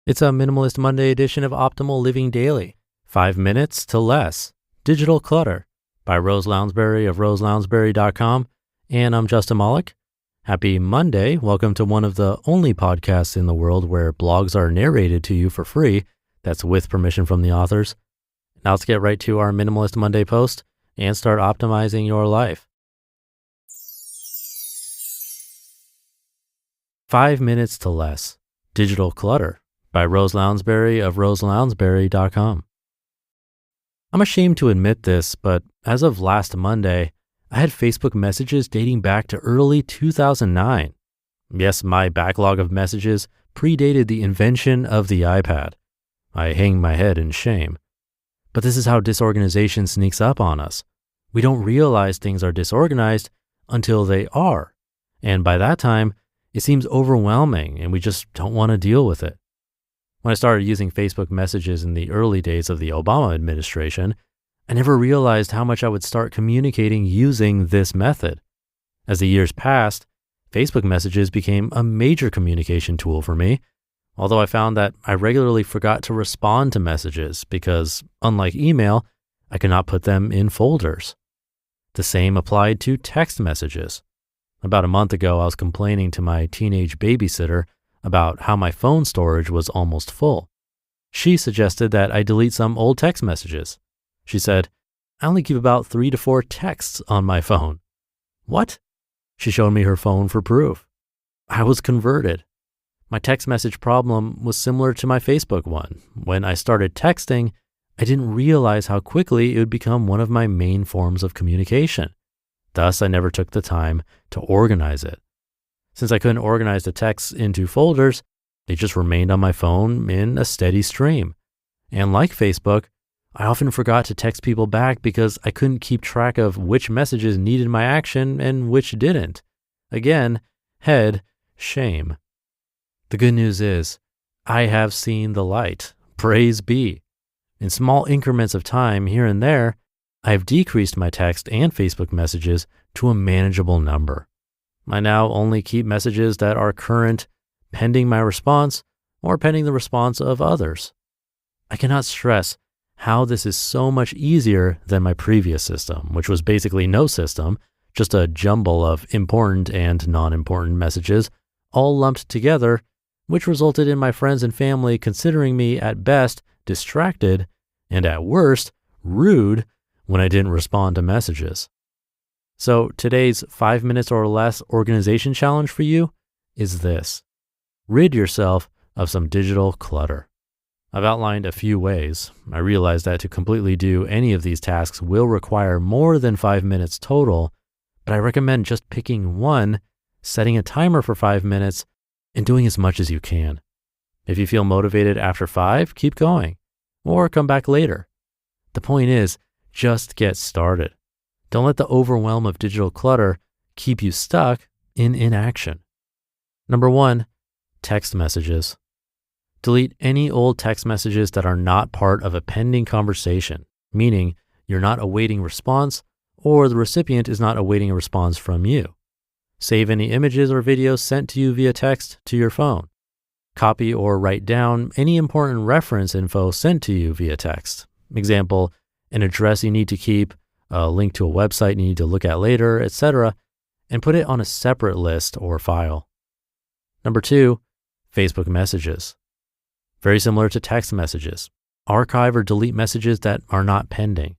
It's a Minimalist Monday edition of Optimal Living Daily. 5 minutes to less. Digital Clutter by Rose Lounsbury of roselounsbury.com. And I'm Justin Malik. Happy Monday. Welcome to one of the only podcasts in the world where blogs are narrated to you for free. That's with permission from the authors. Now let's get right to our Minimalist Monday post and start optimizing your life. 5 minutes to less. Digital Clutter by Rose Lounsbury of roselounsbury.com. I'm ashamed to admit this, but as of last Monday, I had Facebook messages dating back to early 2009. Yes, my backlog of messages predated the invention of the iPad. I hang my head in shame. But this is how disorganization sneaks up on us. We don't realize things are disorganized until they are. And by that time, it seems overwhelming and we just don't want to deal with it. When I started using Facebook messages in the early days of the Obama administration, I never realized how much I would start communicating using this method. As the years passed, Facebook messages became a major communication tool for me, although I found that I regularly forgot to respond to messages because, unlike email, I could not put them in folders. The same applied to text messages. About a month ago, I was complaining to my teenage babysitter about how my phone storage was almost full. She suggested that I delete some old text messages. She said, "I only keep about 3 to 4 texts on my phone." What? She showed me her phone for proof. I was converted. My text message problem was similar to my Facebook one. When I started texting, I didn't realize how quickly it would become one of my main forms of communication. Thus, I never took the time to organize it. Since I couldn't organize the texts into folders, they just remained on my phone in a steady stream. And like Facebook, I often forgot to text people back because I couldn't keep track of which messages needed my action and which didn't. Again, head, shame. The good news is, I have seen the light. Praise be. In small increments of time here and there, I have decreased my text and Facebook messages to a manageable number. I now only keep messages that are current, pending my response, or pending the response of others. I cannot stress how this is so much easier than my previous system, which was basically no system, just a jumble of important and non-important messages, all lumped together, which resulted in my friends and family considering me at best distracted and at worst rude when I didn't respond to messages. So today's 5 minutes or less organization challenge for you is this. Rid yourself of some digital clutter. I've outlined a few ways. I realize that to completely do any of these tasks will require more than 5 minutes total, but I recommend just picking one, setting a timer for 5 minutes, and doing as much as you can. If you feel motivated after 5, keep going, or come back later. The point is, just get started. Don't let the overwhelm of digital clutter keep you stuck in inaction. Number 1, text messages. Delete any old text messages that are not part of a pending conversation, meaning you're not awaiting response or the recipient is not awaiting a response from you. Save any images or videos sent to you via text to your phone. Copy or write down any important reference info sent to you via text. Example, an address you need to keep, a link to a website you need to look at later, etc., and put it on a separate list or file. Number 2, Facebook messages. Very similar to text messages. Archive or delete messages that are not pending.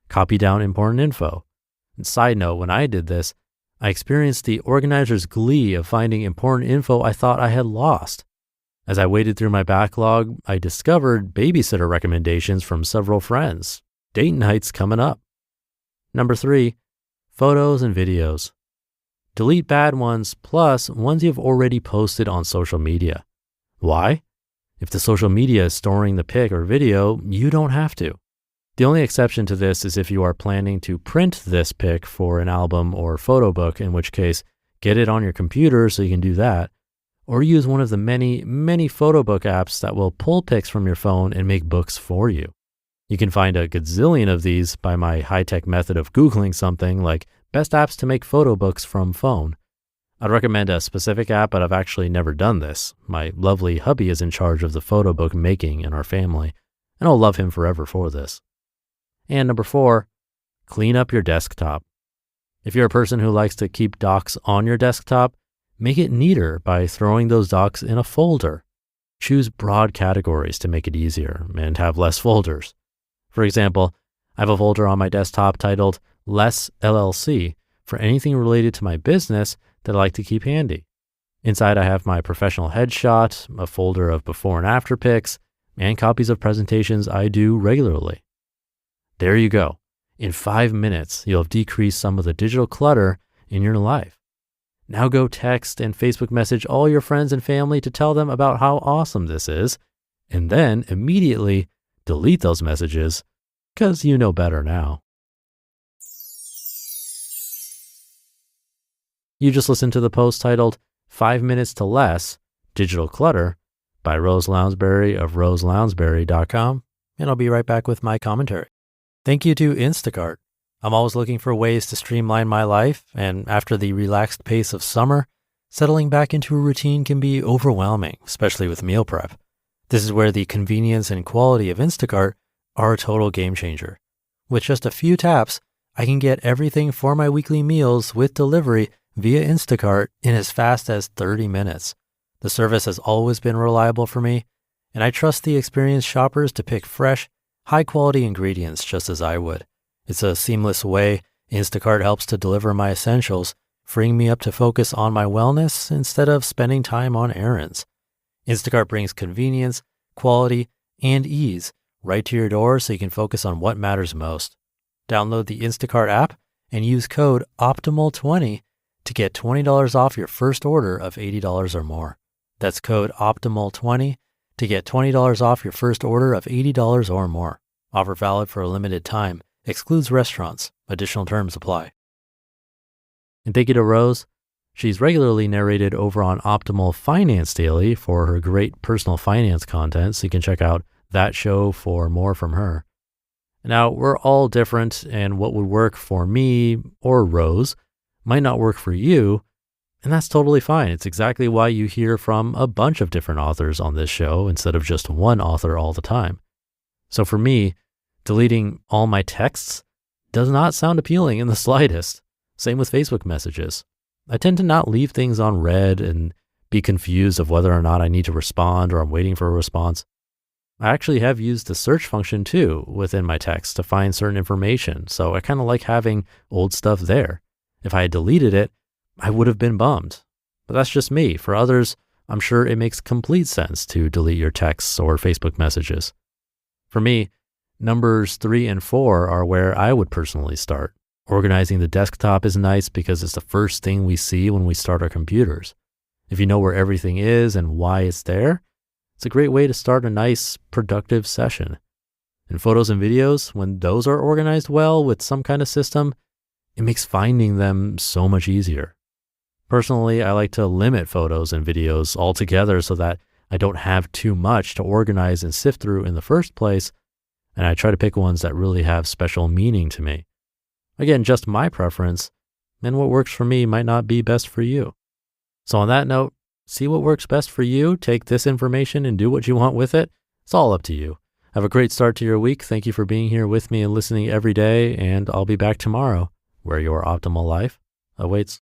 Copy down important info. And side note, when I did this, I experienced the organizer's glee of finding important info I thought I had lost. As I waded through my backlog, I discovered babysitter recommendations from several friends. Date night's coming up. Number 3, photos and videos. Delete bad ones plus ones you've already posted on social media. Why? If the social media is storing the pic or video, you don't have to. The only exception to this is if you are planning to print this pic for an album or photo book, in which case, get it on your computer so you can do that, or use one of the many photo book apps that will pull pics from your phone and make books for you. You can find a gadzillion of these by my high-tech method of Googling something like best apps to make photo books from phone. I'd recommend a specific app, but I've actually never done this. My lovely hubby is in charge of the photo book making in our family, and I'll love him forever for this. And number 4, clean up your desktop. If you're a person who likes to keep docs on your desktop, make it neater by throwing those docs in a folder. Choose broad categories to make it easier and have less folders. For example, I have a folder on my desktop titled Less LLC for anything related to my business that I like to keep handy. Inside, I have my professional headshot, a folder of before and after pics, and copies of presentations I do regularly. There you go. In 5 minutes, you'll have decreased some of the digital clutter in your life. Now go text and Facebook message all your friends and family to tell them about how awesome this is, and then immediately delete those messages because you know better now. You just listened to the post titled 5 Minutes to Less Digital Clutter by Rose Lounsbury of roselounsbury.com, and I'll be right back with my commentary. Thank you to Instacart. I'm always looking for ways to streamline my life, and after the relaxed pace of summer, settling back into a routine can be overwhelming, especially with meal prep. This is where the convenience and quality of Instacart are a total game changer. With just a few taps, I can get everything for my weekly meals with delivery via Instacart in as fast as 30 minutes. The service has always been reliable for me, and I trust the experienced shoppers to pick fresh, high-quality ingredients just as I would. It's a seamless way Instacart helps to deliver my essentials, freeing me up to focus on my wellness instead of spending time on errands. Instacart brings convenience, quality, and ease right to your door so you can focus on what matters most. Download the Instacart app and use code OPTIMAL20 to get $20 off your first order of $80 or more. That's code OPTIMAL20 to get $20 off your first order of $80 or more. Offer valid for a limited time. Excludes restaurants. Additional terms apply. And thank you to Rose. She's regularly narrated over on Optimal Finance Daily for her great personal finance content, so you can check out that show for more from her. Now, we're all different, and what would work for me or Rose might not work for you, and that's totally fine. It's exactly why you hear from a bunch of different authors on this show instead of just one author all the time. So for me, deleting all my texts does not sound appealing in the slightest. Same with Facebook messages. I tend to not leave things on read and be confused of whether or not I need to respond or I'm waiting for a response. I actually have used the search function too within my text to find certain information, so I kind of like having old stuff there. If I had deleted it, I would have been bummed. But that's just me. For others, I'm sure it makes complete sense to delete your texts or Facebook messages. For me, numbers 3 and 4 are where I would personally start. Organizing the desktop is nice because it's the first thing we see when we start our computers. If you know where everything is and why it's there, it's a great way to start a nice, productive session. And photos and videos, when those are organized well with some kind of system, it makes finding them so much easier. Personally, I like to limit photos and videos altogether so that I don't have too much to organize and sift through in the first place, and I try to pick ones that really have special meaning to me. Again, just my preference, and what works for me might not be best for you. So on that note, see what works best for you, take this information and do what you want with it. It's all up to you. Have a great start to your week. Thank you for being here with me and listening every day, and I'll be back tomorrow where your optimal life awaits.